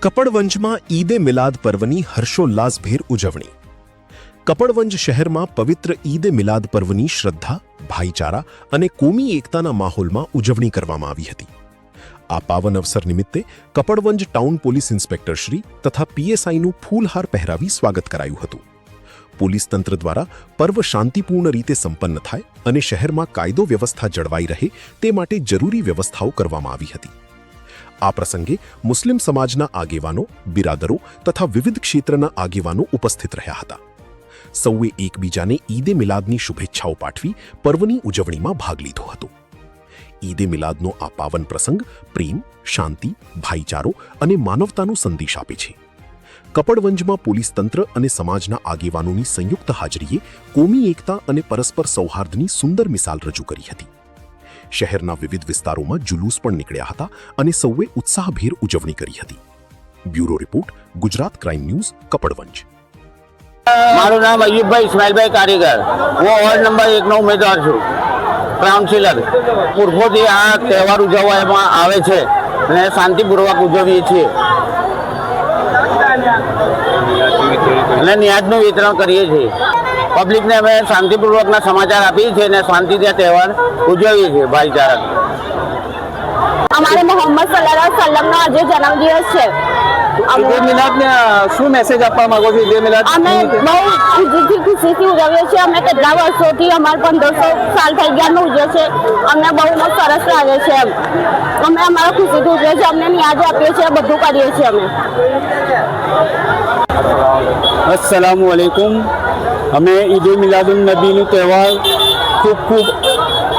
કપડવંજમાં ઈદે મિલાદ પર્વની હર્ષોલ્લાસભેર ઉજવણી। કપડવંજ શહેરમાં પવિત્ર ઈદે મિલાદ પર્વની શ્રદ્ધા, ભાઈચારા અને કોમી એકતાના માહોલમાં ઉજવણી કરવામાં આવી હતી। આ પાવન અવસર નિમિત્તે Kapadvanj town police inspector Shri તથા પીએસઆઈનું ફૂલહાર પહેરાવી સ્વાગત કરાયું હતું। પોલીસ તંત્ર દ્વારા પર્વ શાંતિપૂર્ણ રીતે સંપન્ન થાય અને શહેરમાં કાયદો વ્યવસ્થા જળવાઈ રહે તે માટે જરૂરી વ્યવસ્થાઓ કરવામાં આવી હતી। આ પ્રસંગે મુસ્લિમ સમાજના આગેવાનો, બિરાદરો તથા વિવિધ ક્ષેત્રના આગેવાનો ઉપસ્થિત રહ્યા હતા। સૌએ એકબીજાને ઈદે મિલાદની શુભેચ્છાઓ પાઠવી પર્વની ઉજવણીમાં ભાગ લીધો હતો। ઈદે મિલાદનો આ પાવન પ્રસંગ પ્રેમ, શાંતિ, ભાઈચારો અને માનવતાનો સંદેશ આપે છે। કપડવંજમાં પોલીસ તંત્ર અને સમાજના આગેવાનોની સંયુક્ત હાજરીએ કોમી એકતા અને પરસ્પર સૌહાર્દની સુંદર મિસાલ રજૂ કરી હતી। શહેરના વિવિધ વિસ્તારોમાં જુલુસ પણ નીકળ્યા હતા અને સૌએ ઉત્સાહભેર ઉજવણી કરી હતી। Bureau report, Gujarat crime news, Kapadvanj. મારું નામ અયુબભાઈ ઇસ્માઇલભાઈ કારીગર, હું વોર્ડ નંબર 1 નો ઉમેદવાર છું, કાઉન્સિલર। પુરખોથી આ તહેવાર ઉજવવામાં આવે છે અને શાંતિપૂર્વક ઉજવીએ છીએ અને નિયાજનું વિતરણ કરીએ છીએ। પબ્લિકને અમે શાંતિપૂર્વકના સમાચાર આપીએ છીએ અને શાંતિથી આ તહેવાર ઉજવીએ છીએ ભાઈચારા। અમારે મોહમ્મદ સલ્લલ્લાહુ અલૈહિ વસલ્લમનો આજે જન્મદિવસ છે। ઈદે મિલાદને શું મેસેજ આપવા માંગો છો? ઈદે મિલાદ અમે બહુ ખુશીથી ઉજવીએ છીએ। અમે કેટલા વર્ષોથી, અમારે 1500 સાલ થઈ ગયા ઉજવીએ છીએ। અમને બહુ સરસ લાગે છે। અમે અમારા ખુશીથી ઉજવીએ છીએ, અમને ન્યાજ આપીએ છીએ, બધું કરીએ છીએ અમે। અસ્સલામુ અલૈકુમ। અમે ઈદે મિલાદુન નબીનો તહેવાર ખૂબ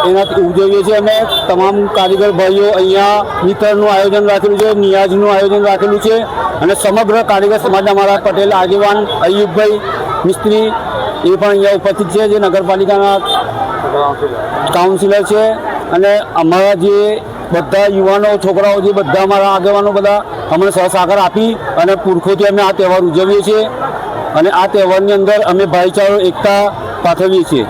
એનાથી ઉજવીએ છીએ। અમે તમામ કારીગર ભાઈઓ અહીંયા વિતરણનું આયોજન રાખેલું છે, નિયાજનું આયોજન રાખેલું છે અને સમગ્ર કારીગર સમાજના અમારા પટેલ આગેવાન અયુબભાઈ મિસ્ત્રી એ પણ અહીંયા ઉપસ્થિત છે, જે નગરપાલિકાના કાઉન્સિલર છે। અને અમારા જે બધા યુવાનો, છોકરાઓ, જે બધા અમારા આગેવાનો બધા અમને સહસાગર આપી અને પુરખોથી અમે આ તહેવાર ઉજવીએ છીએ અને આ તહેવારની અંદર અમે ભાઈચારો, એકતા પાઠવીએ છીએ।